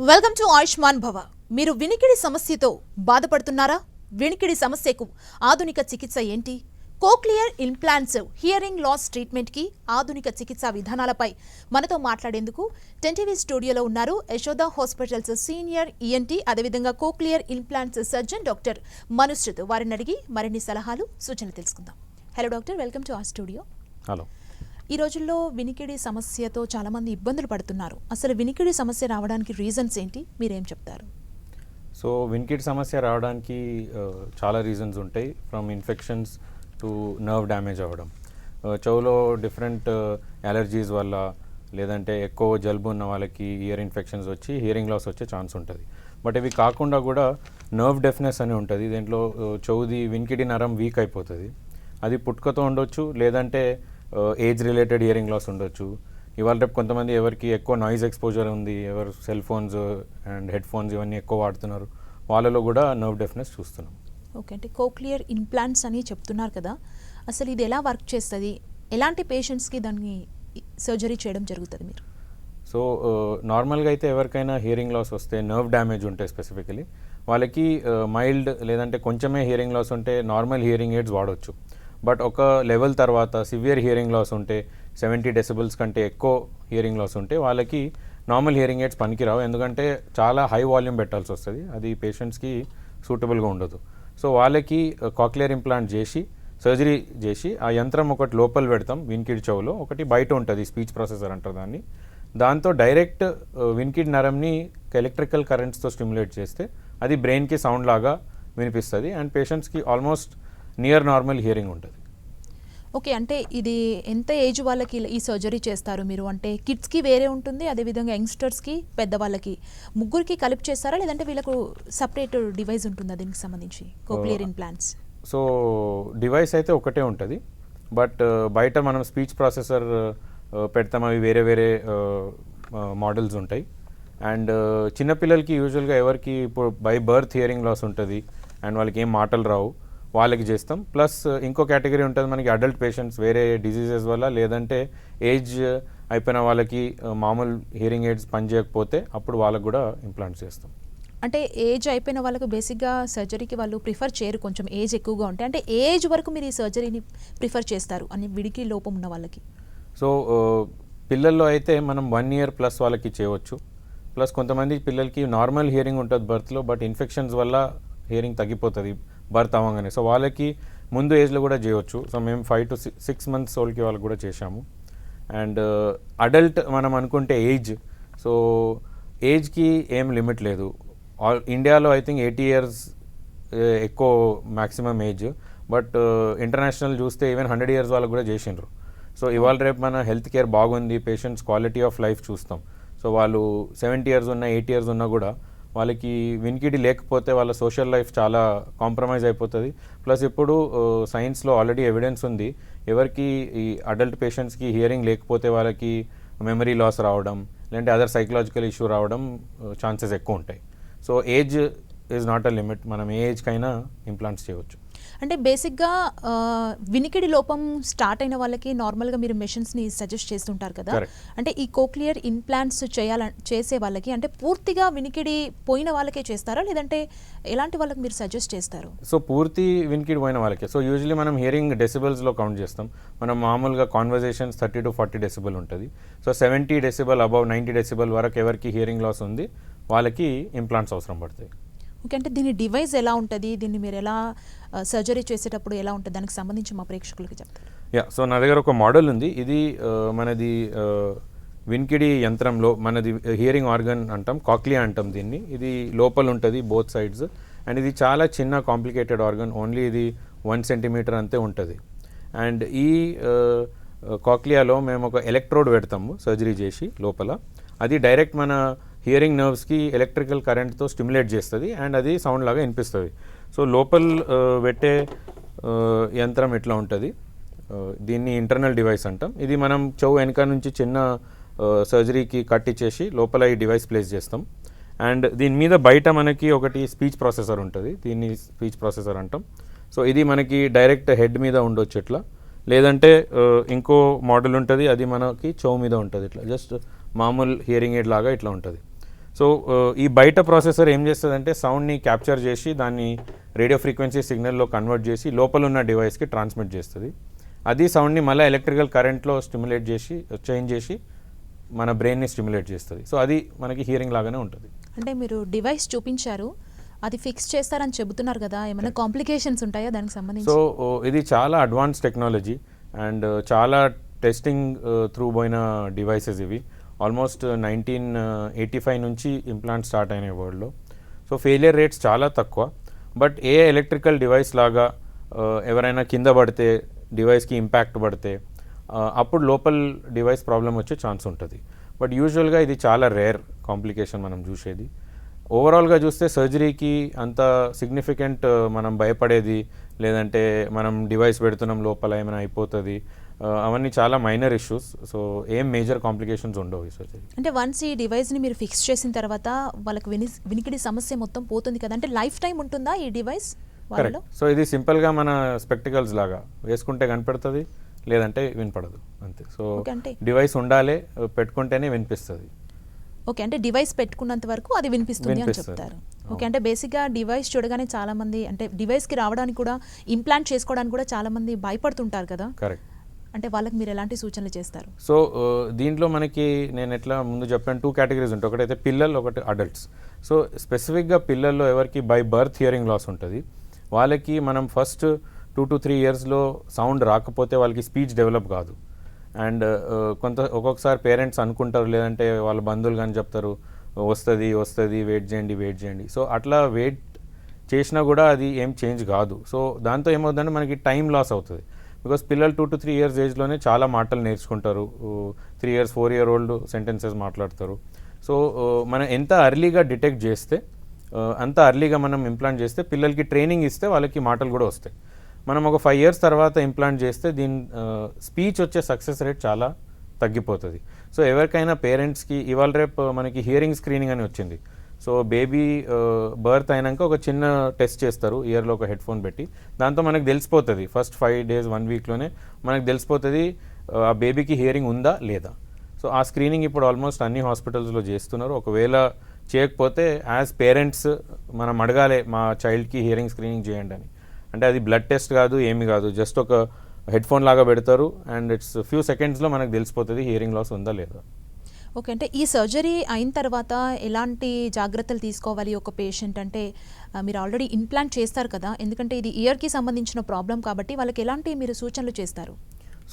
Welcome to Ayushman భవ. మీరు వినికిడి సమస్యతో బాధపడుతున్నారా? వినికిడి సమస్యకు ఆధునిక చికిత్స ఏంటి? Cochlear implants hearing loss treatment కి ఆధునిక చికిత్సా విధానాలపై మనతో మాట్లాడేందుకు టెన్టీవీ స్టూడియోలో ఉన్నారు యశోద హాస్పిటల్స్ సీనియర్ ఈఎన్టీ అదేవిధంగా cochlear implants surgeon doctor Manushrut. వారిని అడిగి మరిన్ని సలహాలు సూచనలు తెలుసుకుందాం. హలో డాక్టర్, వెల్కమ్ టు ఆ స్టూడియో. హలో. ఈ రోజుల్లో వినికిడి సమస్యతో చాలామంది ఇబ్బందులు పడుతున్నారు. అసలు వినికిడి సమస్య రావడానికి రీజన్స్ ఏంటి, మీరేం చెప్తారు? సో వినికిడి సమస్య రావడానికి చాలా రీజన్స్ ఉంటాయి. From infections to nerve damage అవ్వడం, చెవులో డిఫరెంట్ అలర్జీస్ వల్ల, లేదంటే ఎక్కువ జలుబు ఉన్న వాళ్ళకి ఇయర్ ఇన్ఫెక్షన్స్ వచ్చి హియరింగ్ లాస్ వచ్చే ఛాన్స్ ఉంటుంది. బట్ ఇవి కాకుండా కూడా నర్వ్ డెఫ్నెస్ అని ఉంటుంది. దీంట్లో చెవుది వినికిడి నరం వీక్ అయిపోతుంది. అది పుట్టుకతో ఉండొచ్చు, లేదంటే ఏజ్ రిలేటెడ్ హియరింగ్ లాస్ ఉండొచ్చు. ఇవాళ రేపు కొంతమంది ఎవరికి ఎక్కువ నాయిస్ ఎక్స్పోజర్ ఉంది, ఎవరు cell phones and head phones ఇవన్నీ ఎక్కువ వాడుతున్నారు, వాళ్ళలో కూడా నర్వ్ డెఫ్నెస్ చూస్తున్నాం. ఓకే, అంటే కోక్లియర్ ఇంప్లాంట్స్ అని చెప్తున్నారు కదా, అసలు ఇది ఎలా వర్క్ చేస్తుంది? ఎలాంటి పేషెంట్స్కి దాన్ని సర్జరీ చేయడం జరుగుతుంది మీరు? సో నార్మల్గా అయితే ఎవరికైనా హియరింగ్ లాస్ వస్తే, నర్వ్ డ్యామేజ్ ఉంటే స్పెసిఫికలీ వాళ్ళకి మైల్డ్ లేదంటే కొంచెమే హియరింగ్ లాస్ ఉంటే నార్మల్ హియరింగ్ ఎయిడ్స్ వాడవచ్చు. బట్ ఒక లెవెల్ తర్వాత సివియర్ హియరింగ్ లాస్ ఉంటే, 70 డెసిబుల్స్ కంటే ఎక్కువ హియరింగ్ లాస్ ఉంటే వాళ్ళకి నార్మల్ హియరింగ్ ఎయిడ్స్ పనికిరావు. ఎందుకంటే చాలా హై వాల్యూమ్ పెట్టాల్సి వస్తుంది, అది పేషెంట్స్కి సూటబుల్గా ఉండదు. సో వాళ్ళకి కాక్లియర్ ఇంప్లాంట్ చేసి సర్జరీ చేసి ఆ యంత్రం ఒకటి లోపల పెడతాం వినికిడి చెవులో, ఒకటి బయట ఉంటుంది, స్పీచ్ ప్రాసెసర్ అంటారు దాన్ని. దాంతో డైరెక్ట్ వినికిడి నరంని ఎలక్ట్రికల్ కరెంట్స్తో స్టిమ్యులేట్ చేస్తే అది బ్రెయిన్కి సౌండ్ లాగా వినిపిస్తుంది అండ్ పేషెంట్స్కి ఆల్మోస్ట్ నియర్ నార్మల్ హియరింగ్ ఉంటుంది. ఓకే, అంటే ఇది ఎంత ఏజ్ వాళ్ళకి ఈ సర్జరీ చేస్తారు మీరు? అంటే కిడ్స్కి వేరే ఉంటుంది, అదేవిధంగా యంగ్స్టర్స్కి, పెద్దవాళ్ళకి ముగ్గురికి కలిపి చేస్తారా, లేదంటే వీళ్ళకు సపరేట్ డివైస్ ఉంటుందా దీనికి సంబంధించి కోక్లియర్ ఇంప్లాంట్స్? సో డివైస్ అయితే ఒకటే ఉంటుంది, బట్ బయట మనం స్పీచ్ ప్రాసెసర్ పెడతాం, అవి వేరే వేరే మోడల్స్ ఉంటాయి. అండ్ చిన్నపిల్లలకి యూజువల్గా ఎవరికి ఇప్పుడు బై బర్త్ హియరింగ్ లాస్ ఉంటుంది అండ్ వాళ్ళకి ఏం మాటలు రావు, వాళ్ళకి చేస్తాం. ప్లస్ ఇంకో కేటగిరీ ఉంటుంది మనకి అడల్ట్ పేషెంట్స్ వేరే డిజీజెస్ వల్ల, లేదంటే ఏజ్ అయిపోయిన వాళ్ళకి మామూలు హియరింగ్ ఎయిడ్స్ పనిచేయకపోతే అప్పుడు వాళ్ళకి కూడా ఇంప్లాంట్స్ చేస్తాం. అంటే ఏజ్ అయిపోయిన వాళ్ళకు బేసిక్గా సర్జరీకి వాళ్ళు ప్రిఫర్ చేయరు, కొంచెం ఏజ్ ఎక్కువగా ఉంటాయి. అంటే ఏజ్ వరకు మీరు ఈ సర్జరీని ప్రిఫర్ చేస్తారు అని విడికి లోపం ఉన్న వాళ్ళకి? సో పిల్లల్లో అయితే మనం 1 year ప్లస్ వాళ్ళకి చేయవచ్చు. ప్లస్ కొంతమంది పిల్లలకి నార్మల్ హియరింగ్ ఉంటుంది బర్త్లో, బట్ ఇన్ఫెక్షన్స్ వల్ల హియరింగ్ తగ్గిపోతుంది బర్త్ అవ్వగానే. సో వాళ్ళకి ముందు ఏజ్లో కూడా చేయవచ్చు. సో మేము 5 to 6 months ఓల్డ్కి వాళ్ళకి కూడా చేశాము. అండ్ అడల్ట్ మనం అనుకుంటే ఏజ్, సో ఏజ్కి ఏం లిమిట్ లేదు. ఇండియాలో ఐ థింక్ 80 years ఎక్కువ మ్యాక్సిమం ఏజ్, బట్ ఇంటర్నేషనల్ చూస్తే ఈవెన్ 100 years వాళ్ళకి కూడా చేసిండ్రు. సో ఇవాళ రేపు మన హెల్త్ కేర్ బాగుంది, పేషెంట్స్ క్వాలిటీ ఆఫ్ లైఫ్ చూస్తాం. సో వాళ్ళు 70 years ఉన్నా 80 years ఉన్నా కూడా వాళ్ళకి వినికిడి లేకపోతే వాళ్ళ సోషల్ లైఫ్ చాలా కాంప్రమైజ్ అయిపోతుంది. ప్లస్ ఇప్పుడు సైన్స్లో ఆల్రెడీ ఎవిడెన్స్ ఉంది, ఎవరికి ఈ అడల్ట్ పేషెంట్స్కి హియరింగ్ లేకపోతే వాళ్ళకి మెమరీ లాస్ రావడం, లేదంటే అదర్ సైకలాజికల్ ఇష్యూ రావడం ఛాన్సెస్ ఎక్కువ ఉంటాయి. So age is not a limit, మనం ఏ ఏజ్కైనా ఇంప్లాంట్స్ చేయవచ్చు. అంటే బేసిక్గా వినికిడి లోపం స్టార్ట్ అయిన వాళ్ళకి నార్మల్గా మీరు మెషిన్స్ని సజెస్ట్ చేస్తుంటారు కదా, అంటే ఈ కోక్లియర్ ఇంప్లాంట్స్ చేసే వాళ్ళకి అంటే పూర్తిగా వినికిడి పోయిన వాళ్ళకే చేస్తారా, లేదంటే ఎలాంటి వాళ్ళకి మీరు సజెస్ట్ చేస్తారు? సో పూర్తి వినికిడి పోయిన వాళ్ళకే. సో యూజువలీ మనం హియరింగ్ డెసిబుల్స్లో కౌంట్ చేస్తాం. మనం మామూలుగా కాన్వర్జేషన్స్ 30 to 40 decibel ఉంటుంది. సో 70 decibel అబవ్ 90 decibel వరకు ఎవరికి హియరింగ్ లాస్ ఉంది వాళ్ళకి ఇంప్లాంట్స్ అవసరం పడతాయి. ఓకే, అంటే దీని డివైస్ ఎలా ఉంటుంది, దీన్ని మీరు ఎలా సర్జరీ చేసేటప్పుడు ఎలా ఉంటుంది, దానికి సంబంధించి మా ప్రేక్షకులకి చెప్తారు? సో నా దగ్గర ఒక మోడల్ ఉంది. ఇది మనది వినికిడి యంత్రంలో మనది హియరింగ్ ఆర్గన్ అంటాం, కాక్లియా అంటాం దీన్ని. ఇది లోపల ఉంటుంది బోత్ సైడ్స్, అండ్ ఇది చాలా చిన్న కాంప్లికేటెడ్ ఆర్గన్, ఓన్లీ ఇది 1 centimeter అంతే ఉంటుంది. అండ్ ఈ కాక్లియాలో మేము ఒక ఎలక్ట్రోడ్ పెడతాము సర్జరీ చేసి లోపల, అది డైరెక్ట్ మన హియరింగ్ నర్వ్స్కి ఎలక్ట్రికల్ కరెంట్తో స్టిమ్యులేట్ చేస్తుంది అండ్ అది సౌండ్ లాగా వినిపిస్తుంది. సో లోపల పెట్టే యంత్రం ఇట్లా ఉంటుంది, దీన్ని ఇంటర్నల్ డివైస్ అంటాం. ఇది మనం చెవు వెనక నుంచి చిన్న సర్జరీకి కట్ ఇచ్చేసి లోపల ఈ డివైస్ ప్లేస్ చేస్తాం. అండ్ దీని మీద బయట మనకి ఒకటి స్పీచ్ ప్రాసెసర్ ఉంటుంది, దీన్ని స్పీచ్ ప్రాసెసర్ అంటాం. సో ఇది మనకి డైరెక్ట్ హెడ్ మీద ఉండొచ్చు ఇట్లా, లేదంటే ఇంకో మోడల్ ఉంటుంది, అది మనకి చెవు మీద ఉంటుంది ఇట్లా, జస్ట్ మామూలు హియరింగ్ ఎయిడ్ లాగా ఇట్లా ఉంటుంది. సో ఈ బయట ప్రాసెసర్ ఏం చేస్తుందంటే సౌండ్ని క్యాప్చర్ చేసి దాన్ని రేడియో ఫ్రీక్వెన్సీ సిగ్నల్లో కన్వర్ట్ చేసి లోపల ఉన్న డివైస్కి ట్రాన్స్మిట్ చేస్తుంది. అది సౌండ్ని మళ్ళీ ఎలక్ట్రికల్ కరెంట్లో స్టిమ్యులేట్ చేసి చేంజ్ చేసి మన బ్రెయిన్ని స్టిమ్యులేట్ చేస్తుంది. సో అది మనకి హియరింగ్ లాగానే ఉంటుంది. అంటే మీరు డివైస్ చూపించారు, అది ఫిక్స్ చేస్తారని చెబుతున్నారు కదా, ఏమైనా కాంప్లికేషన్స్ ఉంటాయా దానికి సంబంధించి? సో ఇది చాలా అడ్వాన్స్ టెక్నాలజీ అండ్ చాలా టెస్టింగ్ త్రూ పోయిన డివైసెస్ ఇవి. ఆల్మోస్ట్ 1985 నుంచి ఇంప్లాంట్ స్టార్ట్ అయినాయి వరల్డ్లో. సో ఫెయిలియర్ రేట్స్ చాలా తక్కువ. బట్ ఏ ఎలక్ట్రికల్ డివైస్ లాగా ఎవరైనా కింద పడితే డివైస్కి ఇంపాక్ట్ పడితే అప్పుడు లోపల డివైస్ ప్రాబ్లం వచ్చే ఛాన్స్ ఉంటుంది. బట్ యూజువల్గా ఇది చాలా రేర్ కాంప్లికేషన్ మనం చూసేది. ఓవరాల్గా చూస్తే సర్జరీకి అంత సిగ్నిఫికెంట్ మనం భయపడేది లేదంటే మనం డివైస్ పెడుతున్నాం లోపల ఏమైనా అయిపోతుంది, అవన్నీ చాలా మైనర్ ఇష్యూస్. సో ఏం మేజర్ కాంప్లికేషన్స్ ఉండవు ఈ సర్జరీ. అంటే వన్స్ ఈ డివైస్ని మీరు ఫిక్స్ చేసిన తర్వాత వాళ్ళకి వినికిడి సమస్య మొత్తం పోతుంది కదా, అంటే లైఫ్ టైం ఉంటుందా ఈ డివైస్ వాళ్ళలో? కరెక్ట్. సో ఇది సింపుల్గా మన స్పెక్టికల్స్ లాగా వేసుకుంటే కనపడుతుంది, లేదంటే వినపడదు అంతే. సో డివైస్ ఉండాలి, పెట్టుకుంటేనే వినిపిస్తుంది. ఓకే, అంటే డివైస్ పెట్టుకున్నంత వరకు అది వినిపిస్తుంది అని చెప్తారు. ఓకే, అంటే బేసిక్గా డివైస్ చూడగానే చాలామంది అంటే డివైస్కి రావడానికి కూడా ఇంప్లాంట్ చేసుకోవడానికి కూడా చాలామంది భయపడుతుంటారు కదా. కరెక్ట్. అంటే వాళ్ళకి మీరు ఎలాంటి సూచనలు చేస్తారు? సో దీంట్లో మనకి నేను ఎట్లా ముందు చెప్పాను, 2 కేటగిరీస్ ఉంటాయి. ఒకటైతే పిల్లలు, ఒకటి అడల్ట్స్. సో స్పెసిఫిక్గా పిల్లల్లో ఎవరికి బై బర్త్ హియరింగ్ లాస్ ఉంటుంది వాళ్ళకి మనం ఫస్ట్ 2 to 3 ఇయర్స్లో సౌండ్ రాకపోతే వాళ్ళకి స్పీచ్ డెవలప్ కాదు. అండ్ ఒక్కొక్కసారి పేరెంట్స్ అనుకుంటారు, లేదంటే వాళ్ళ బంధువులు కానీ చెప్తారు వస్తుంది వెయిట్ చేయండి. సో అట్లా వెయిట్ చేసినా కూడా అది ఏం చేంజ్ కాదు. సో దాంతో ఏమవుతుందంటే మనకి టైం లాస్ అవుతుంది. బికాస్ పిల్లలు 2 to 3 ఇయర్స్ ఏజ్లోనే చాలా మాటలు నేర్చుకుంటారు. 3 years 4 year old సెంటెన్సెస్ మాట్లాడతారు. సో మనం ఎంత అర్లీగా డిటెక్ట్ చేస్తే అంత అర్లీగా మనం ఇంప్లాంట్ చేస్తే పిల్లలకి ట్రైనింగ్ ఇస్తే వాళ్ళకి మాటలు కూడా వస్తాయి. మనం ఒక 5 years తర్వాత ఇంప్లాంట్ చేస్తే దీని స్పీచ్ వచ్చే సక్సెస్ రేట్ చాలా తగ్గిపోతుంది. సో ఎవరికైనా పేరెంట్స్కి ఇవాళ రేపు మనకి హియరింగ్ స్క్రీనింగ్ అని వచ్చింది. సో బేబీ బర్త్ అయినాక ఒక చిన్న టెస్ట్ చేస్తారు, ఇయర్లో ఒక హెడ్ ఫోన్ పెట్టి. దాంతో మనకు తెలిసిపోతుంది ఫస్ట్ 5 days 1 weekలోనే మనకు తెలిసిపోతుంది ఆ బేబీకి హియరింగ్ ఉందా లేదా. సో ఆ స్క్రీనింగ్ ఇప్పుడు ఆల్మోస్ట్ అన్ని హాస్పిటల్స్లో చేస్తున్నారు. ఒకవేళ చేయకపోతే యాజ్ పేరెంట్స్ మనం అడగాలి మా చైల్డ్కి హియరింగ్ స్క్రీనింగ్ చేయండి అని. అంటే అది బ్లడ్ టెస్ట్ కాదు, ఏమి కాదు, జస్ట్ ఒక హెడ్ ఫోన్ లాగా పెడతారు అండ్ ఇట్స్ ఫ్యూ సెకండ్స్లో మనకు తెలిసిపోతుంది హియరింగ్ లాస్ ఉందా లేదా. ఓకే, అంటే ఈ సర్జరీ అయిన తర్వాత ఎలాంటి జాగ్రత్తలు తీసుకోవాలి ఒక పేషెంట్? అంటే మీరు ఆల్రెడీ ఇంప్లాంట్ చేస్తారు కదా, ఎందుకంటే ఇది ఇయర్కి సంబంధించిన ప్రాబ్లం కాబట్టి వాళ్ళకి ఎలాంటి మీరు సూచనలు చేస్తారు?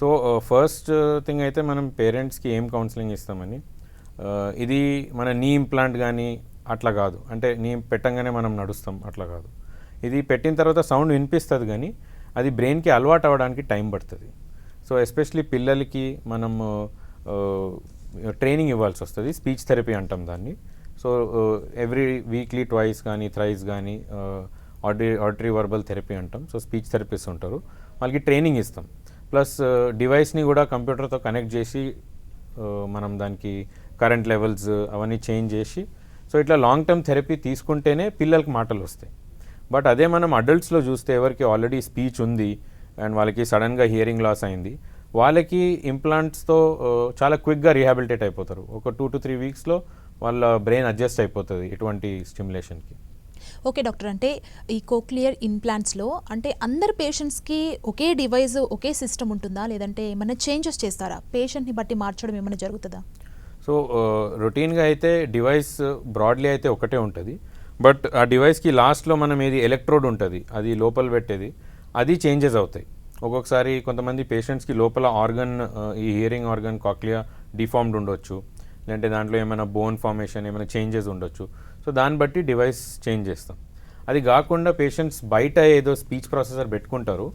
సో ఫస్ట్ థింగ్ అయితే మనం పేరెంట్స్కి ఏం కౌన్సిలింగ్ ఇస్తామని, ఇది మన నీ ఇంప్లాంట్ కానీ అట్లా కాదు, అంటే నీ పెట్టంగానే మనం నడుస్తాం అట్లా కాదు. ఇది పెట్టిన తర్వాత సౌండ్ వినిపిస్తుంది కానీ అది బ్రెయిన్కి అలవాటు అవ్వడానికి టైం పడుతుంది. సో ఎస్పెషలీ పిల్లలకి మనం ట్రైనింగ్ ఇవ్వాల్సి వస్తుంది. స్పీచ్ థెరపీ అంటాం దాన్ని. సో ఎవ్రీ వీక్లీ ట్వైస్ కానీ థ్రైస్ కానీ ఆడిటరీ వర్బల్ థెరపీ అంటాం. సో స్పీచ్ థెరపిస్ట్ ఉంటారు, వాళ్ళకి ట్రైనింగ్ ఇస్తాం. ప్లస్ డివైస్ని కూడా కంప్యూటర్తో కనెక్ట్ చేసి మనం దానికి కరెంట్ లెవెల్స్ అవన్నీ చేంజ్ చేసి, సో ఇట్లా లాంగ్ టర్మ్ థెరపీ తీసుకుంటేనే పిల్లలకి మాటలు వస్తాయి. బట్ అదే మనం అడల్ట్స్లో చూస్తే ఎవరికి ఆల్రెడీ స్పీచ్ ఉంది అండ్ వాళ్ళకి సడన్గా హియరింగ్ లాస్ అయింది, వాళ్ళకి ఇంప్లాంట్స్తో చాలా క్విక్గా రీహాబిలిటేట్ అయిపోతారు. ఒక 2 to 3 weeksలో వాళ్ళ బ్రెయిన్ అడ్జస్ట్ అయిపోతుంది ఇటువంటి స్టిమ్యులేషన్కి. ఓకే డాక్టర్, అంటే ఈ కోక్లియర్ ఇంప్లాంట్స్లో అంటే అందరు పేషెంట్స్కి ఒకే డివైస్ ఒకే సిస్టమ్ ఉంటుందా, లేదంటే ఏమైనా చేంజెస్ చేస్తారా? పేషెంట్ని బట్టి మార్చడం ఏమైనా జరుగుతుందా? సో రొటీన్గా అయితే డివైస్ బ్రాడ్లీ అయితే ఒకటే ఉంటుంది. బట్ ఆ డివైస్కి లాస్ట్లో మనం ఏది ఎలక్ట్రోడ్ ఉంటుంది అది లోపల పెట్టేది, అది చేంజెస్ అవుతాయి. ఒక్కొక్కసారి కొంతమంది పేషెంట్స్కి లోపల ఆర్గన్ ఈ హియరింగ్ ఆర్గన్ కాక్లియా డిఫార్మ్డ్ ఉండొచ్చు, లేదంటే దాంట్లో ఏమైనా బోన్ ఫార్మేషన్ ఏమైనా చేంజెస్ ఉండొచ్చు. సో దాన్ని బట్టి డివైస్ చేంజ్ చేస్తాం. అది కాకుండా పేషెంట్స్ బయట ఏదో స్పీచ్ ప్రాసెసర్ పెట్టుకుంటారు,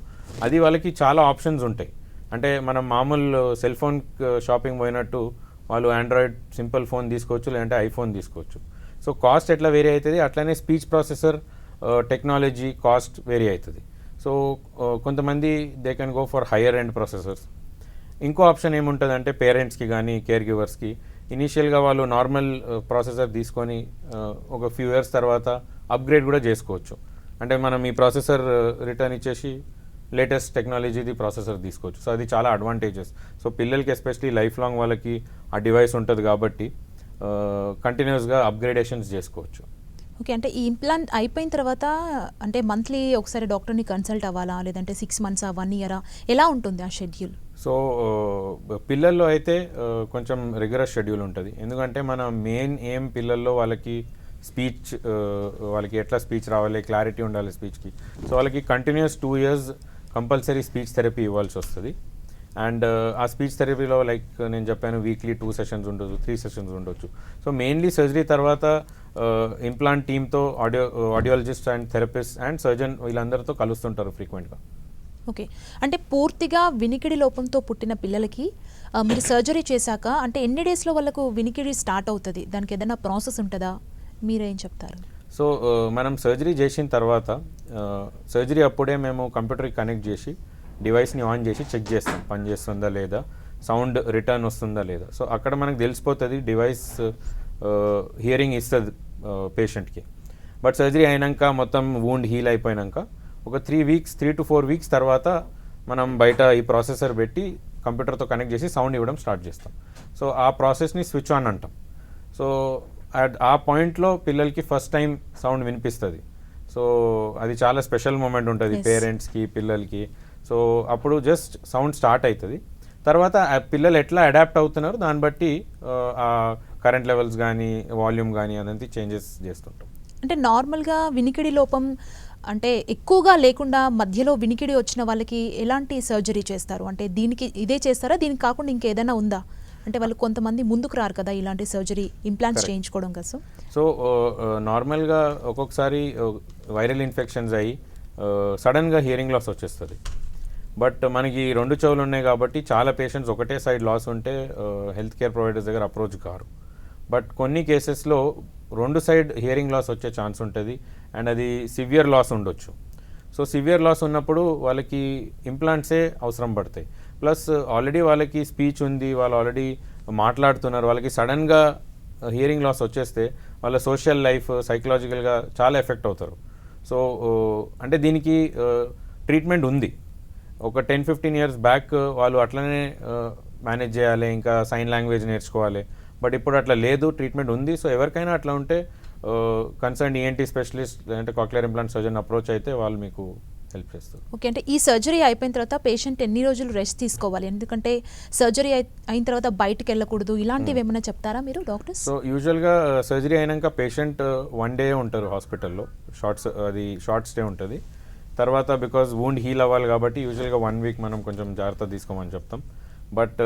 అది వాళ్ళకి చాలా ఆప్షన్స్ ఉంటాయి. అంటే మనం మామూలు సెల్ ఫోన్ షాపింగ్ పోయినట్టు వాళ్ళు ఆండ్రాయిడ్ సింపుల్ ఫోన్ తీసుకోవచ్చు, లేదంటే ఐఫోన్ తీసుకోవచ్చు. సో కాస్ట్ ఎట్లా వేరీ అవుతుంది, అట్లనే speech processor technology cost vary అవుతుంది. సో కొంతమంది they can go for higher end processors. ఇంకో ఆప్షన్ ఏముంటుందంటే పేరెంట్స్కి కానీ కేర్ గివర్స్కి ఇనీషియల్గా వాళ్ళు నార్మల్ ప్రాసెసర్ తీసుకొని ఒక ఫ్యూ ఇయర్స్ తర్వాత అప్గ్రేడ్ కూడా చేసుకోవచ్చు. అంటే మనం ఈ ప్రాసెసర్ రిటర్న్ ఇచ్చేసి లేటెస్ట్ టెక్నాలజీది ప్రాసెసర్ తీసుకోవచ్చు. సో అది చాలా అడ్వాంటేజెస్. సో పిల్లలకి ఎస్పెషలీ లైఫ్ లాంగ్ వాళ్ళకి ఆ డివైస్ ఉంటుంది కాబట్టి కంటిన్యూస్గా అప్గ్రేడేషన్స్ చేసుకోవచ్చు. ఓకే. అంటే ఈ ఇంప్లాంట్ అయిపోయిన తర్వాత అంటే మంత్లీ ఒకసారి డాక్టర్‌ని కన్సల్ట్ అవ్వాలా? లేదంటే 6 మంత్సా? 1 ఇయరా? ఎలా ఉంటుంది ఆ షెడ్యూల్? సో పిల్లల్లో అయితే కొంచెం రెగ్యులర్ షెడ్యూల్ ఉంటుంది. ఎందుకంటే మన మెయిన్ ఏం పిల్లల్లో వాళ్ళకి స్పీచ్, వాళ్ళకి ఎట్లా స్పీచ్ రావాలి, క్లారిటీ ఉండాలి స్పీచ్కి. సో వాళ్ళకి continuous 2 years compulsory speech therapy ఇవ్వాల్సి వస్తుంది. అండ్ ఆ స్పీచ్ థెరపీలో లైక్ నేను చెప్పాను వీక్లీ 2 sessions ఉండొచ్చు, 3 sessions ఉండొచ్చు. సో మెయిన్లీ సర్జరీ తర్వాత ఇంప్లాంట్ టీమ్తో audiologist and therapist and surgeon వీళ్ళందరితో కలుస్తుంటారు ఫ్రీక్వెంట్గా. ఓకే. అంటే పూర్తిగా వినికిడి లోపంతో పుట్టిన పిల్లలకి మీరు సర్జరీ చేశాక అంటే ఎన్ని డేస్‌లో వాళ్ళకు వినికిడి స్టార్ట్ అవుతది? దానికి ఏదైనా ప్రాసెస్ ఉంటదా? మీరేం చెప్తారు? సో మనం సర్జరీ చేసిన తర్వాత సర్జరీ అప్పుడే మేము కంప్యూటర్కి కనెక్ట్ చేసి డివైస్ని ఆన్ చేసి చెక్ చేస్తాం పని చేస్తుందా లేదా, సౌండ్ రిటర్న్ వస్తుందా లేదా. సో అక్కడ మనకు తెలిసిపోతుంది డివైస్ హియరింగ్ ఇస్తుంది పేషెంట్కి. బట్ సర్జరీ అయినాక మొత్తం వూండ్ హీల్ అయిపోయాక ఒక 3 to 4 weeks తర్వాత మనం బయట ఈ ప్రాసెసర్ పెట్టి కంప్యూటర్తో కనెక్ట్ చేసి సౌండ్ ఇవ్వడం స్టార్ట్ చేస్తాం. సో ఆ ప్రాసెస్ని స్విచ్ ఆన్ అంటాం. సో ఆ పాయింట్లో పిల్లలకి ఫస్ట్ టైం సౌండ్ వినిపిస్తుంది. సో అది చాలా స్పెషల్ మూమెంట్ ఉంటుంది పేరెంట్స్కి, పిల్లలకి. సో అప్పుడు జస్ట్ సౌండ్ స్టార్ట్ అవుతుంది. తర్వాత పిల్లలు ఎట్లా అడాప్ట్ అవుతున్నారు దాన్ని బట్టి ఆ కరెంట్ లెవెల్స్ కానీ వాల్యూమ్ కానీ అదంతా చేంజెస్ చేస్తుంటాం. అంటే నార్మల్‌గా వినికిడి లోపం అంటే ఎక్కువగా లేకుండా మధ్యలో వినికిడి వచ్చిన వాళ్ళకి ఎలాంటి సర్జరీ చేస్తారు? అంటే దీనికి ఇదే చేస్తారా? దీనికి కాకుండా ఇంకేదైనా ఉందా? అంటే వాళ్ళు కొంతమంది ముందుకు రారు కదా ఇలాంటి సర్జరీ ఇంప్లాంట్స్ చేయించుకోవడం కోసం. సో నార్మల్గా ఒక్కొక్కసారి వైరల్ ఇన్ఫెక్షన్స్ అయ్యి సడన్గా హియరింగ్ లాస్ వచ్చేస్తుంది. బట్ మనకి 2 చెవులు ఉన్నాయి కాబట్టి చాలా పేషెంట్స్ ఒకటే సైడ్ లాస్ ఉంటే హెల్త్ కేర్ ప్రొవైడర్స్ దగ్గర అప్రోచ్ కారు. బట్ కొన్ని కేసెస్లో 2 సైడ్ హియరింగ్ లాస్ వచ్చే ఛాన్స్ ఉంటుంది అండ్ అది సివియర్ లాస్ ఉండొచ్చు. సో సివియర్ లాస్ ఉన్నప్పుడు వాళ్ళకి ఇంప్లాంట్సే అవసరం పడతాయి. ప్లస్ ఆల్రెడీ వాళ్ళకి స్పీచ్ ఉంది, వాళ్ళు ఆల్రెడీ మాట్లాడుతున్నారు, వాళ్ళకి సడన్గా హియరింగ్ లాస్ వచ్చేస్తే వాళ్ళ సోషల్ లైఫ్ సైకలాజికల్గా చాలా ఎఫెక్ట్ అవుతారు. సో అంటే దీనికి ట్రీట్మెంట్ ఉంది. ఒక 10-15 years బ్యాక్ వాళ్ళు అట్లనే మేనేజ్ చేయాలి, ఇంకా సైన్ లాంగ్వేజ్ నేర్చుకోవాలి. బట్ ఇప్పుడు అట్లా లేదు, ట్రీట్మెంట్ ఉంది. సో ఎవరికైనా అట్లా ఉంటే కన్సర్న్ ఈఎన్టీ స్పెషలిస్ట్ లేదంటే కాక్లియర్ ఇంప్లాంట్ సర్జన్ అప్రోచ్ అయితే వాళ్ళు మీకు హెల్ప్ చేస్తారు. ఓకే. అంటే ఈ సర్జరీ అయిపోయిన తర్వాత పేషెంట్ ఎన్ని రోజులు రెస్ట్ తీసుకోవాలి? ఎందుకంటే సర్జరీ అయిన తర్వాత బయటికి వెళ్ళకూడదు ఇలాంటివి ఏమైనా చెప్తారా మీరు డాక్టర్స్? సో యూజువల్గా సర్జరీ అయినాక పేషెంట్ 1 day ఉంటారు హాస్పిటల్లో, షార్ట్ స్టే ఉంటుంది. తర్వాత బికాజ్ వూండ్ హీల్ అవ్వాలి కాబట్టి యూజువల్గా 1 week మనం కొంచెం జాగ్రత్త తీసుకోమని చెప్తాం. బట్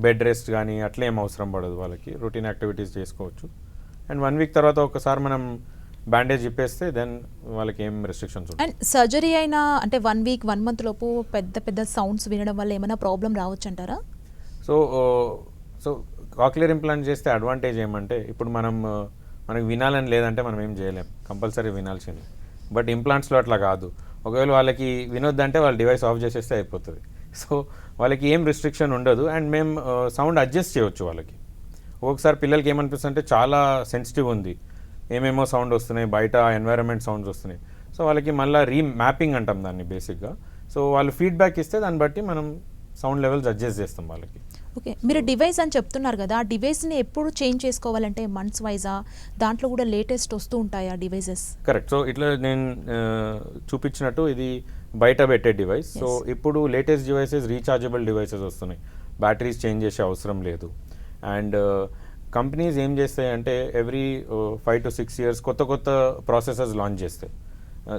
బెడ్ రెస్ట్ కానీ అట్లా ఏం అవసరం పడదు, వాళ్ళకి రొటీన్ యాక్టివిటీస్ చేసుకోవచ్చు. అండ్ 1 week తర్వాత ఒకసారి మనం బ్యాండేజ్ ఇప్పేస్తే దెన్ వాళ్ళకి ఏం రెస్ట్రిక్షన్స్ ఉంటాయి. అండ్ సర్జరీ అయినా అంటే 1 week 1 month లోపు పెద్ద పెద్ద సౌండ్స్ వినడం వల్ల ఏమైనా ప్రాబ్లం రావచ్చు అంటారా? సో కాక్లియర్ ఇంప్లాంట్ చేస్తే అడ్వాంటేజ్ ఏమంటే ఇప్పుడు మనకు వినాలని లేదంటే మనం ఏం చేయలేం, కంపల్సరీ వినాల్సింది. బట్ ఇంప్లాంట్స్లో అట్లా కాదు. ఒకవేళ వాళ్ళకి వినొద్దంటే వాళ్ళు డివైస్ ఆఫ్ చేసేస్తే అయిపోతుంది. సో వాళ్ళకి ఏం రిస్ట్రిక్షన్ ఉండదు అండ్ మేము సౌండ్ అడ్జస్ట్ చేయవచ్చు వాళ్ళకి. ఒక్కొక్కసారి పిల్లలకి ఏమనిపిస్తుంది అంటే చాలా సెన్సిటివ్ ఉంది, ఏమేమో సౌండ్ వస్తున్నాయి, బయట ఎన్వైరన్మెంట్ సౌండ్స్ వస్తున్నాయి. సో వాళ్ళకి మళ్ళీ రీమ్యాపింగ్ అంటాం దాన్ని బేసిక్గా. సో వాళ్ళు ఫీడ్బ్యాక్ ఇస్తే దాన్ని బట్టి మనం సౌండ్ లెవెల్స్ అడ్జస్ట్ చేస్తాం వాళ్ళకి. ఓకే. మీరు డివైస్ అని చెప్తున్నారు కదా, ఆ డివైస్ని ఎప్పుడు చేంజ్ చేసుకోవాలంటే మంత్స్ వైజా? దాంట్లో కూడా లేటెస్ట్ వస్తూ ఉంటాయా డివైసెస్? కరెక్ట్. సో ఇట్లా నేను చూపించినట్టు ఇది బయట పెట్టే డివైస్. సో ఇప్పుడు లేటెస్ట్ డివైసెస్ రీఛార్జబుల్ డివైసెస్ వస్తున్నాయి, బ్యాటరీస్ చేంజ్ చేసే అవసరం లేదు. అండ్ కంపెనీస్ ఏం చేస్తాయి అంటే ఎవ్రీ 5 to 6 years కొత్త ప్రాసెసర్స్ లాంచ్ చేస్తాయి.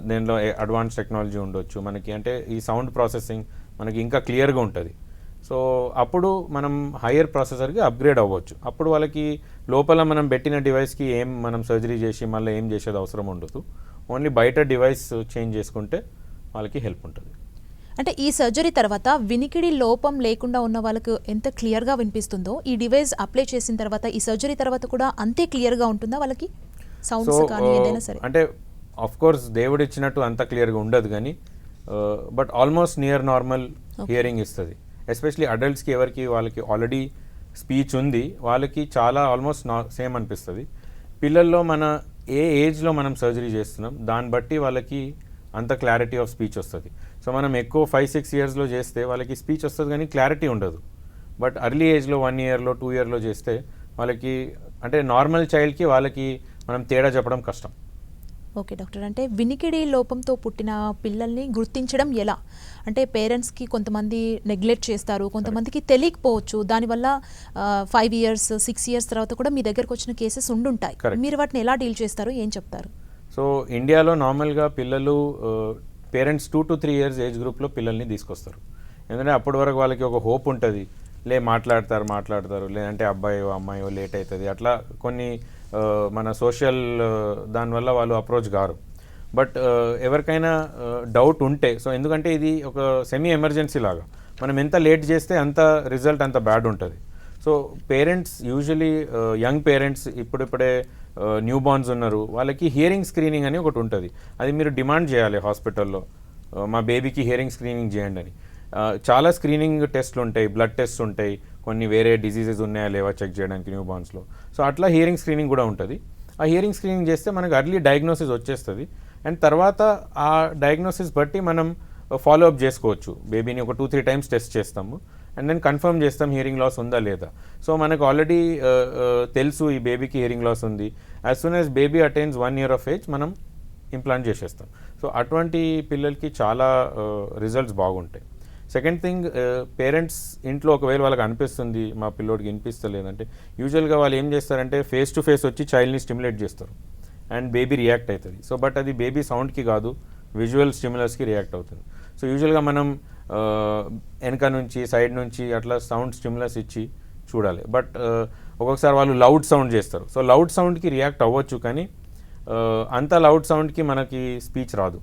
దీనిలో అడ్వాన్స్ టెక్నాలజీ ఉండొచ్చు మనకి, అంటే ఈ సౌండ్ ప్రాసెసింగ్ మనకి ఇంకా క్లియర్గా ఉంటుంది. సో అప్పుడు మనం హయ్యర్ ప్రాసెసర్కి అప్గ్రేడ్ అవ్వచ్చు. అప్పుడు వాళ్ళకి లోపల మనం పెట్టిన డివైస్కి ఏం మనం సర్జరీ చేసి మళ్ళీ ఏం చేసేది అవసరం ఉండదు. ఓన్లీ బయట డివైస్ చేంజ్ చేసుకుంటే వాళ్ళకి హెల్ప్ ఉంటుంది. అంటే ఈ సర్జరీ తర్వాత వినికిడి లోపం లేకుండా ఉన్న వాళ్ళకు ఎంత క్లియర్గా వినిపిస్తుందో ఈ డివైస్ అప్లై చేసిన తర్వాత ఈ సర్జరీ తర్వాత కూడా అంతే క్లియర్గా ఉంటుందా వాళ్ళకి సౌండ్స్ కానీ ఏదైనా సరే? అంటే ఆఫ్ కోర్స్ దేవుడు ఇచ్చినట్టు అంత క్లియర్గా ఉండదు కానీ but almost near normal hearing ఇస్తుంది. ఎస్పెషలీ అడల్ట్స్కి ఎవరికి వాళ్ళకి ఆల్రెడీ స్పీచ్ ఉంది వాళ్ళకి చాలా ఆల్మోస్ట్ సేమ్ అనిపిస్తుంది. పిల్లల్లో మన ఏ ఏజ్లో మనం సర్జరీ చేస్తున్నాం దాన్ని బట్టి వాళ్ళకి అంత క్లారిటీ ఆఫ్ స్పీచ్ వస్తుంది. సో మనం ఎక్కువ 5-6 yearsలో చేస్తే వాళ్ళకి స్పీచ్ వస్తుంది కానీ క్లారిటీ ఉండదు. బట్ అర్లీ ఏజ్లో 1 yearలో 2 yearలో చేస్తే వాళ్ళకి అంటే నార్మల్ చైల్డ్కి వాళ్ళకి మనం తేడా చెప్పడం కష్టం. ఓకే డాక్టర్, అంటే వినికిడి లోపంతో పుట్టిన పిల్లల్ని గుర్తించడం ఎలా? అంటే పేరెంట్స్కి కొంతమంది నెగ్లెక్ట్ చేస్తారు, కొంతమందికి తెలియకపోవచ్చు, దానివల్ల 5 years 6 years తర్వాత కూడా మీ దగ్గరకు వచ్చిన కేసెస్ ఉండుంటాయి. Correct. మీరు వాటిని ఎలా డీల్ చేస్తారు, ఏం చెప్తారు? సో ఇండియాలో నార్మల్గా పిల్లలు పేరెంట్స్ 2 to 3 years ఏజ్ గ్రూప్లో పిల్లల్ని తీసుకొస్తారు. ఎందుకంటే అప్పటి వరకు వాళ్ళకి ఒక హోప్ ఉంటుంది, మాట్లాడతారు, లేదంటే అబ్బాయో అమ్మాయో లేట్ అవుతుంది, అట్లా కొన్ని మన సోషల్ దానివల్ల వాళ్ళు అప్రోచ్ కారు. బట్ ఎవరికైనా డౌట్ ఉంటే, సో ఎందుకంటే ఇది ఒక సెమీ ఎమర్జెన్సీ లాగా, మనం ఎంత లేట్ చేస్తే అంత రిజల్ట్ అంత బ్యాడ్ ఉంటుంది. So parents usually young parents ఇప్పుడిప్పుడే న్యూ బార్న్స్ ఉన్నారు, వాళ్ళకి హియరింగ్ స్క్రీనింగ్ అని ఒకటి ఉంటుంది. అది మీరు డిమాండ్ చేయాలి హాస్పిటల్లో, మా బేబీకి హియరింగ్ స్క్రీనింగ్ చేయండి అని. చాలా స్క్రీనింగ్ టెస్ట్లు ఉంటాయి, బ్లడ్ టెస్ట్ ఉంటాయి, కొన్ని వేరే డిసీజెస్ ఉన్నాయా లేవా చెక్ చేయడానికి న్యూ బార్న్స్లో. సో అట్లా హియరింగ్ స్క్రీనింగ్ కూడా ఉంటుంది. ఆ హియరింగ్ స్క్రీనింగ్ చేస్తే మనకు అర్లీ డయాగ్నోసిస్ వచ్చేస్తుంది. అండ్ తర్వాత ఆ డయాగ్నోసిస్ బట్టి మనం ఫాలో అప్ చేసుకోవచ్చు. బేబీని ఒక 2-3 times టెస్ట్ చేస్తాము అండ్ దెన్ కన్ఫర్మ్ చేస్తాం హియరింగ్ లాస్ ఉందా లేదా. సో మనకు ఆల్రెడీ తెలుసు ఈ బేబీకి హియరింగ్ లాస్ ఉంది. As soon as baby attains 1 year of age మనం ఇంప్లాంట్ చేసేస్తాం. సో అటువంటి పిల్లలకి చాలా రిజల్ట్స్ బాగుంటాయి. సెకండ్ థింగ్, పేరెంట్స్ ఇంట్లో ఒకవేళ వాళ్ళకి అనిపిస్తుంది మా పిల్లోడికి వినిపిస్తలేదంటే, యూజువల్గా వాళ్ళు ఏం చేస్తారంటే ఫేస్ టు ఫేస్ వచ్చి చైల్డ్ని స్టిమ్యులేట్ చేస్తారు అండ్ బేబీ రియాక్ట్ అవుతుంది. సో బట్ అది బేబీ సౌండ్కి కాదు, విజువల్ స్టిమ్యులస్కి రియాక్ట్ అవుతుంది. సో యూజువల్గా మనం వెనక నుంచి సైడ్ నుంచి అట్లా సౌండ్ స్టిమ్యులస్ ఇచ్చి చూడాలి. బట్ ఒక్కొక్కసారి వాళ్ళు లౌడ్ సౌండ్ చేస్తారు. సో లౌడ్ సౌండ్కి రియాక్ట్ అవ్వచ్చు, కానీ అంత లౌడ్ సౌండ్కి మనకి స్పీచ్ రాదు.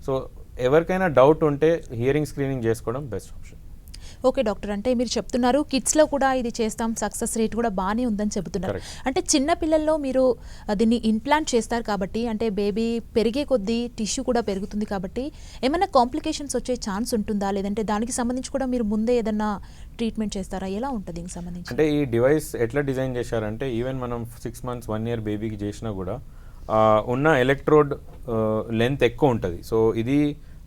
సో ఎవరికైనా డౌట్ ఉంటే హియరింగ్ స్క్రీనింగ్ చేసుకోవడం బెస్ట్ ఆప్షన్. ఓకే డాక్టర్, అంటే మీరు చెప్తున్నారు కిడ్స్లో కూడా ఇది చేస్తాం, సక్సెస్ రేట్ కూడా బాగానే ఉందని చెబుతున్నారు. Correct. అంటే చిన్న పిల్లల్లో మీరు దీన్ని ఇంప్లాంట్ చేస్తారు కాబట్టి, అంటే బేబీ పెరిగే కొద్దీ టిష్యూ కూడా పెరుగుతుంది కాబట్టి ఏమైనా కాంప్లికేషన్స్ వచ్చే ఛాన్స్ ఉంటుందా, లేదంటే దానికి సంబంధించి కూడా మీరు ముందే ఏదన్నా ట్రీట్మెంట్ చేస్తారా, ఎలా ఉంటుంది దీనికి సంబంధించి? అంటే ఈ డివైస్ ఎట్లా డిజైన్ చేశారంటే, ఈవెన్ మనం 6 months 1 year బేబీకి చేసినా కూడా ఉన్న ఎలక్ట్రోడ్ లెంత్ ఎక్కువ ఉంటుంది. సో ఇది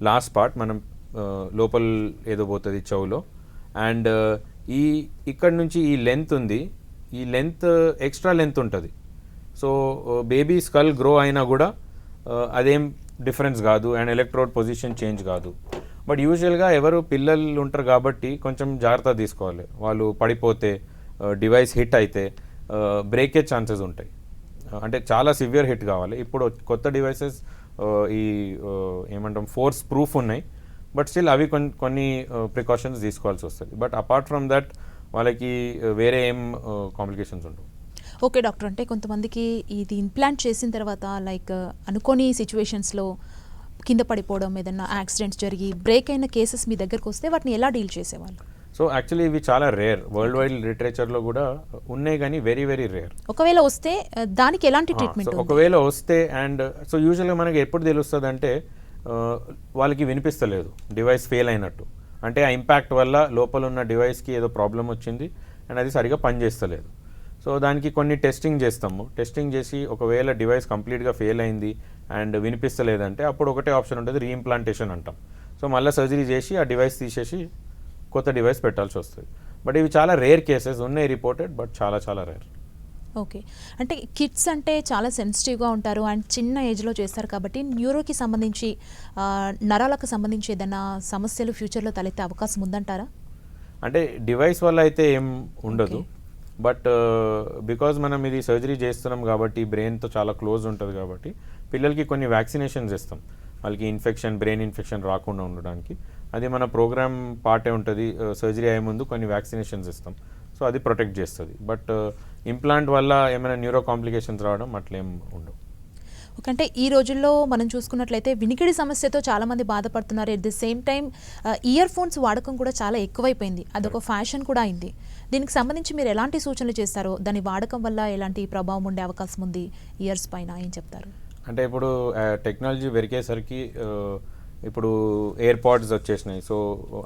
లాస్ట్ పార్ట్ మనం లోపల ఏదో పోతుంది చెవులో, అండ్ ఇక్కడ నుంచి ఈ లెంత్ ఉంది, ఈ లెంత్ ఎక్స్ట్రా లెంత్ ఉంటుంది. సో బేబీ స్కల్ గ్రో అయినా కూడా అదేం డిఫరెన్స్ కాదు అండ్ ఎలక్ట్రోడ్ పొజిషన్ చేంజ్ కాదు. బట్ యూజువల్గా ఎవరు పిల్లలు ఉంటారు కాబట్టి కొంచెం జాగ్రత్త తీసుకోవాలి. వాళ్ళు పడిపోతే, డివైస్ హిట్ అయితే బ్రేకేజ్ ఛాన్సెస్ ఉంటాయి. అంటే చాలా సివియర్ హిట్ కావాలి. ఇప్పుడు కొత్త డివైసెస్ ఈ ఏమంటాం ఫోర్స్ ప్రూఫ్ ఉన్నాయి, బట్ స్టిల్ అవి కొన్ని ప్రికాషన్స్ తీసుకోవాల్సి వస్తుంది. బట్ అపార్ట్ ఫ్రమ్ దట్ వాళ్ళకి వేరే ఏం కాంప్లికేషన్స్ ఉండవు. ఓకే డాక్టర్, అంటే కొంతమందికి ఇది ఇంప్లాంట్ చేసిన తర్వాత లైక్ అనుకోని సిచ్యువేషన్స్లో కింద పడిపోవడం, ఏదైనా యాక్సిడెంట్స్ జరిగి బ్రేక్ అయిన కేసెస్ మీ దగ్గరకు వస్తే వాటిని ఎలా డీల్ చేసేవాళ్ళు? సో యాక్చువల్లీ ఇవి చాలా రేర్, వరల్డ్ వైడ్ లిటరేచర్లో కూడా ఉన్నాయి, కానీ వెరీ వెరీ రేర్. ఒకవేళ వస్తే దానికి ఎలాంటి ట్రీట్మెంట్? ఒకవేళ వస్తే అండ్ సో యూజువల్గా మనకి ఎప్పుడు తెలుస్తుంది అంటే వాళ్ళకి వినిపిస్తలేదు, డివైస్ ఫెయిల్ అయినట్టు. అంటే ఆ ఇంపాక్ట్ వల్ల లోపల ఉన్న డివైస్కి ఏదో ప్రాబ్లం వచ్చింది అండ్ అది సరిగా పనిచేస్తలేదు. సో దానికి కొన్ని టెస్టింగ్ చేస్తాము. టెస్టింగ్ చేసి ఒకవేళ డివైస్ కంప్లీట్గా ఫెయిల్ అయింది అండ్ వినిపిస్తలేదంటే అప్పుడు ఒకటే ఆప్షన్ ఉంటుంది, రీఇంప్లాంటేషన్ అంటాం. సో మళ్ళీ సర్జరీ చేసి ఆ డివైస్ తీసేసి కొత్త డివైస్ పెట్టాల్సి వస్తుంది. బట్ ఇవి చాలా రేర్ కేసెస్ ఉన్నాయి రిపోర్టెడ్, బట్ చాలా చాలా రేర్. ఓకే, అంటే కిడ్స్ అంటే చాలా సెన్సిటివ్గా ఉంటారు అండ్ చిన్న ఏజ్లో చేస్తారు కాబట్టి న్యూరోకి సంబంధించి నరాలకు సంబంధించి ఏదైనా సమస్యలు ఫ్యూచర్లో తలెత్తే అవకాశం ఉందంటారా? అంటే డివైస్ వల్ల అయితే ఏం ఉండదు, బట్ బికాజ్ మనం ఇది సర్జరీ చేస్తున్నాం కాబట్టి బ్రెయిన్తో చాలా క్లోజ్ ఉంటుంది కాబట్టి పిల్లలకి కొన్ని వ్యాక్సినేషన్స్ ఇస్తాం, వాళ్ళకి బ్రెయిన్ ఇన్ఫెక్షన్ రాకుండా ఉండడానికి. అది మన ప్రోగ్రామ్ పార్టే ఉంటుంది. సర్జరీ అయ్యే ముందు కొన్ని వ్యాక్సినేషన్స్ ఇస్తాం, సో అది ప్రొటెక్ట్ చేస్తుంది. బట్ ఇంప్లాంట్ వల్ల ఏమైనా న్యూరో కాంప్లికేషన్స్ రావడం అట్లేం ఉండవు. ఓకే, అంటే ఈ రోజుల్లో మనం చూసుకున్నట్లయితే వినికిడి సమస్యతో చాలామంది బాధపడుతున్నారు. At the same time ear phones వాడకం కూడా చాలా ఎక్కువైపోయింది, అదొక ఫ్యాషన్ కూడా అయింది. దీనికి సంబంధించి మీరు ఎలాంటి సూచనలు చేస్తారో, దాని వాడకం వల్ల ఎలాంటి ప్రభావం ఉండే అవకాశం ఉంది ఇయర్స్ పైన, ఏం చెప్తారు? అంటే ఇప్పుడు టెక్నాలజీ పెరిగేసరికి ఇప్పుడు ఎయిర్ పాడ్స్ వచ్చేసినాయి. సో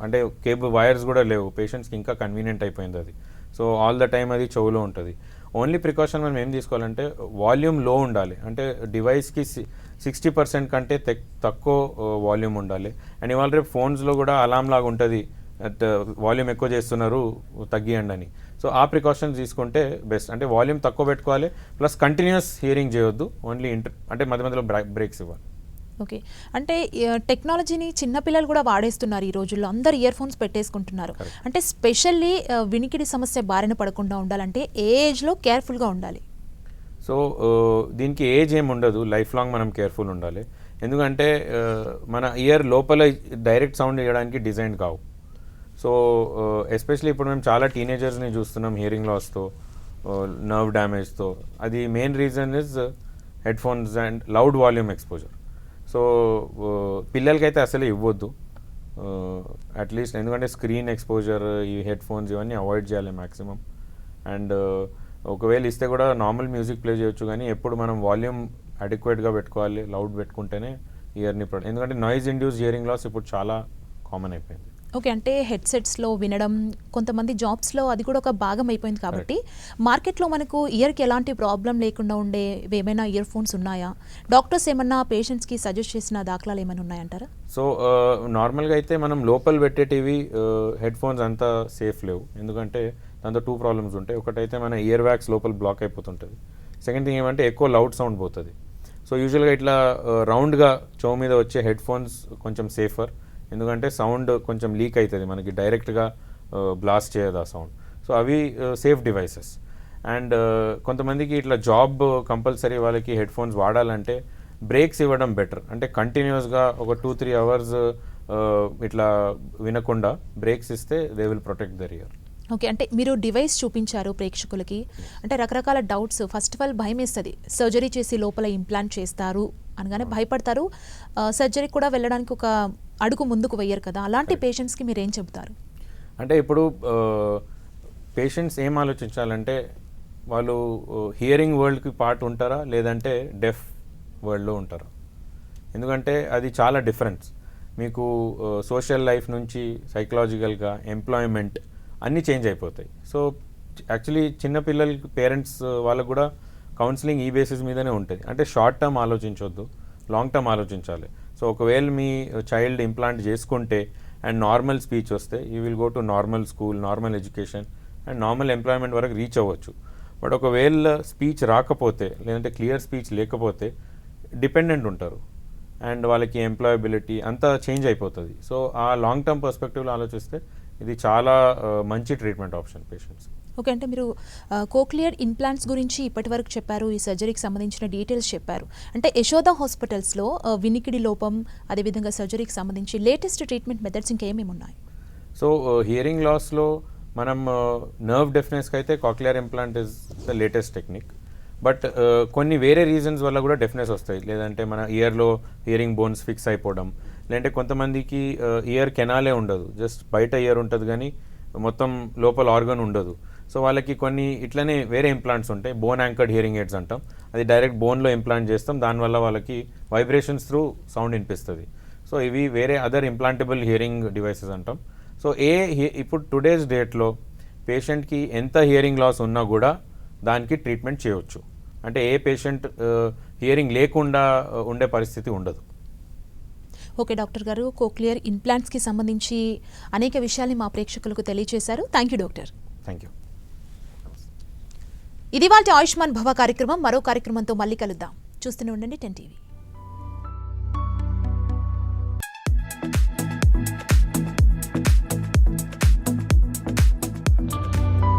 అంటే కేబుల్ వైర్స్ కూడా లేవు, పేషెంట్స్కి ఇంకా కన్వీనియంట్ అయిపోయింది అది. సో ఆల్ ద టైమ్ అది చెవులో ఉంటుంది. ఓన్లీ ప్రికాషన్ మనం ఏం తీసుకోవాలంటే వాల్యూమ్ లో ఉండాలి. అంటే డివైస్కి 60% కంటే తక్కువ వాల్యూమ్ ఉండాలి. అండ్ ఇవాళ రేపు ఫోన్స్లో కూడా అలారం లాగా ఉంటుంది, వాల్యూమ్ ఎక్కువ చేస్తున్నారు తగ్గియండి అని. సో ఆ ప్రికాషన్స్ తీసుకుంటే బెస్ట్. అంటే వాల్యూమ్ తక్కువ పెట్టుకోవాలి, ప్లస్ కంటిన్యూస్ హియరింగ్ చేయొద్దు, ఓన్లీ అంటే మధ్య మధ్యలో బ్రేక్స్ ఇవ్వాలి. ఓకే. అంటే టెక్నాలజీని చిన్నపిల్లలు కూడా వాడేస్తున్నారు ఈ రోజుల్లో. అందరు ఇయర్ ఫోన్స్ పెట్టేసుకుంటున్నారు. అంటే స్పెషల్లీ వినికిడి సమస్య బారిన పడకుండా ఉండాలంటే ఏ ఏజ్లో కేర్ఫుల్గా ఉండాలి? సో దీనికి ఏజ్ ఏమి ఉండదు, లైఫ్ లాంగ్ మనం కేర్ఫుల్ ఉండాలి. ఎందుకంటే మన ఇయర్ లోపల డైరెక్ట్ సౌండ్ ఇవ్వడానికి డిజైన్ కావు. సో ఎస్పెషలీ ఇప్పుడు మేము చాలా టీనేజర్స్ని చూస్తున్నాం హియరింగ్ లాస్తో, నర్వ్ డ్యామేజ్తో. అది main reason is head phones and loud volume exposure. So పిల్లలకైతే అసలు ఇవ్వద్దు అట్లీస్ట్, ఎందుకంటే స్క్రీన్ ఎక్స్పోజర్, ఈ హెడ్ ఫోన్స్ ఇవన్నీ అవాయిడ్ చేయాలి మ్యాక్సిమం. అండ్ ఒకవేళ ఇస్తే కూడా నార్మల్ మ్యూజిక్ ప్లే చేయొచ్చు, కానీ ఎప్పుడు మనం వాల్యూమ్ అడిక్వేట్గా పెట్టుకోవాలి, లౌడ్ పెట్టుకుంటేనే ఇయర్ని ఎందుకంటే నాయిస్ ఇండ్యూస్ హియరింగ్ లాస్ ఇప్పుడు చాలా కామన్ అయిపోయింది. ఓకే. అంటే హెడ్సెట్స్లో వినడం, కొంతమంది జాబ్స్లో అది కూడా ఒక భాగం అయిపోయింది కాబట్టి మార్కెట్లో మనకు ఇయర్కి ఎలాంటి ప్రాబ్లం లేకుండా ఉండే ఏమైనా ఇయర్ ఫోన్స్ ఉన్నాయా? డాక్టర్స్ ఏమన్నా పేషెంట్స్కి సజెస్ట్ చేసిన దాఖలాలు ఏమైనా ఉన్నాయంటారా? సో నార్మల్గా అయితే మనం లోపల పెట్టేటివి హెడ్ ఫోన్స్ అంతా సేఫ్ లేవు, ఎందుకంటే దాంతో 2 ప్రాబ్లమ్స్ ఉంటాయి. ఒకటైతే మన ఇయర్ వ్యాక్స్ లోపల బ్లాక్ అయిపోతుంటుంది. సెకండ్ థింగ్ ఏమంటే ఎక్కువ లౌడ్ సౌండ్ పోతుంది. సో యూజువల్గా ఇట్లా రౌండ్గా చెవు మీద వచ్చే హెడ్ ఫోన్స్ కొంచెం సేఫర్, ఎందుకంటే సౌండ్ కొంచెం లీక్ అవుతుంది, మనకి డైరెక్ట్గా బ్లాస్ట్ చేయదు ఆ సౌండ్. సో అవి సేఫ్ డివైసెస్. అండ్ కొంతమందికి ఇట్లా జాబ్ కంపల్సరీ వాళ్ళకి హెడ్ ఫోన్స్ వాడాలంటే బ్రేక్స్ ఇవ్వడం బెటర్. అంటే కంటిన్యూస్గా ఒక 2-3 అవర్స్ ఇట్లా వినకుండా బ్రేక్స్ ఇస్తే they will protect there year. Okay. అంటే మీరు డివైస్ చూపించారు ప్రేక్షకులకి, అంటే రకరకాల డౌట్స్. ఫస్ట్ ఆఫ్ ఆల్ భయం వేస్తుంది, సర్జరీ చేసి లోపల ఇంప్లాంట్ చేస్తారు అనగానే భయపడతారు, సర్జరీ కూడా వెళ్ళడానికి ఒక అడుగు ముందుకు వెయ్యరు కదా, అలాంటి పేషెంట్స్కి మీరు ఏం చెబుతారు? అంటే ఇప్పుడు పేషెంట్స్ ఏం ఆలోచించాలంటే వాళ్ళు హియరింగ్ వరల్డ్కి పార్ట్ ఉంటారా లేదంటే డెఫ్ వరల్డ్లో ఉంటారా, ఎందుకంటే అది చాలా డిఫరెన్స్. మీకు సోషల్ లైఫ్ నుంచి సైకలాజికల్గా ఎంప్లాయ్మెంట్ అన్నీ చేంజ్ అయిపోతాయి. సో యాక్చువల్లీ చిన్నపిల్లలకి పేరెంట్స్ వాళ్ళకు కూడా కౌన్సిలింగ్ ఈ బేసిస్ మీదనే ఉంటుంది. అంటే షార్ట్ టర్మ్ ఆలోచించవద్దు, లాంగ్ టర్మ్ ఆలోచించాలి. సో ఒకవేళ మీ చైల్డ్ ఇంప్లాంట్ చేసుకుంటే అండ్ నార్మల్ స్పీచ్ వస్తే you will go to normal school, normal education and normal employment వరకు రీచ్ అవ్వచ్చు. బట్ ఒకవేళ స్పీచ్ రాకపోతే లేదంటే క్లియర్ స్పీచ్ లేకపోతే డిపెండెంట్ ఉంటారు అండ్ వాళ్ళకి ఎంప్లాయబిలిటీ అంతా చేంజ్ అయిపోతుంది. సో ఆ లాంగ్ టర్మ్ పర్స్పెక్టివ్లో ఆలోచిస్తే ఇది చాలా మంచి ట్రీట్మెంట్ ఆప్షన్ పేషెంట్స్. ఓకే. అంటే మీరు కోక్లియర్ ఇంప్లాంట్స్ గురించి ఇప్పటివరకు చెప్పారు, ఈ సర్జరీకి సంబంధించిన డీటెయిల్స్ చెప్పారు. అంటే యశోద హాస్పిటల్స్లో వినికిడి లోపం అదేవిధంగా సర్జరీకి సంబంధించి లేటెస్ట్ ట్రీట్మెంట్ మెథడ్స్ ఇంకేమేమి ఉన్నాయి? సో హియరింగ్ లాస్లో మనం నర్వ్ డెఫ్నెస్కి అయితే cochlear implant is the latest technique. But కొన్ని వేరే రీజన్స్ వల్ల కూడా డెఫ్నెస్ వస్తాయి, లేదంటే మన ఇయర్లో హియరింగ్ బోన్స్ ఫిక్స్ అయిపోవడం, లేదంటే కొంతమందికి ఇయర్ కెనాలే ఉండదు, జస్ట్ బయట ఇయర్ ఉంటుంది కానీ మొత్తం లోపల ఆర్గన్ ఉండదు. సో వాళ్ళకి కొన్ని ఇట్లనే వేరే ఇంప్లాంట్స్ ఉంటాయి, బోన్ యాంకర్డ్ హియరింగ్ ఎయిడ్స్ అంటాం. అది డైరెక్ట్ బోన్లో ఇంప్లాంట్ చేస్తాం, దానివల్ల వాళ్ళకి వైబ్రేషన్స్ త్రూ సౌండ్ వినిపిస్తుంది. సో ఇవి వేరే అదర్ ఇంప్లాంటబుల్ హియరింగ్ డివైసెస్ అంటాం. సో ఇప్పుడు టుడేస్ డేట్లో పేషెంట్కి ఎంత హియరింగ్ లాస్ ఉన్నా కూడా దానికి ట్రీట్మెంట్ చేయవచ్చు. అంటే ఏ పేషెంట్ హియరింగ్ లేకుండా ఉండే పరిస్థితి ఉండదు. ఓకే డాక్టర్ గారు, కోక్లియర్ ఇంప్లాంట్స్కి సంబంధించి అనేక విషయాల్ని మా ప్రేక్షకులకు తెలియజేశారు. Thank you doctor. Thank you. ఇది వాళ్ళ ఆయుష్మాన్ భవ కార్యక్రమం. మరో కార్యక్రమంతో మళ్ళీ కలుద్దాం. చూస్తూనే ఉండండి 10 TV.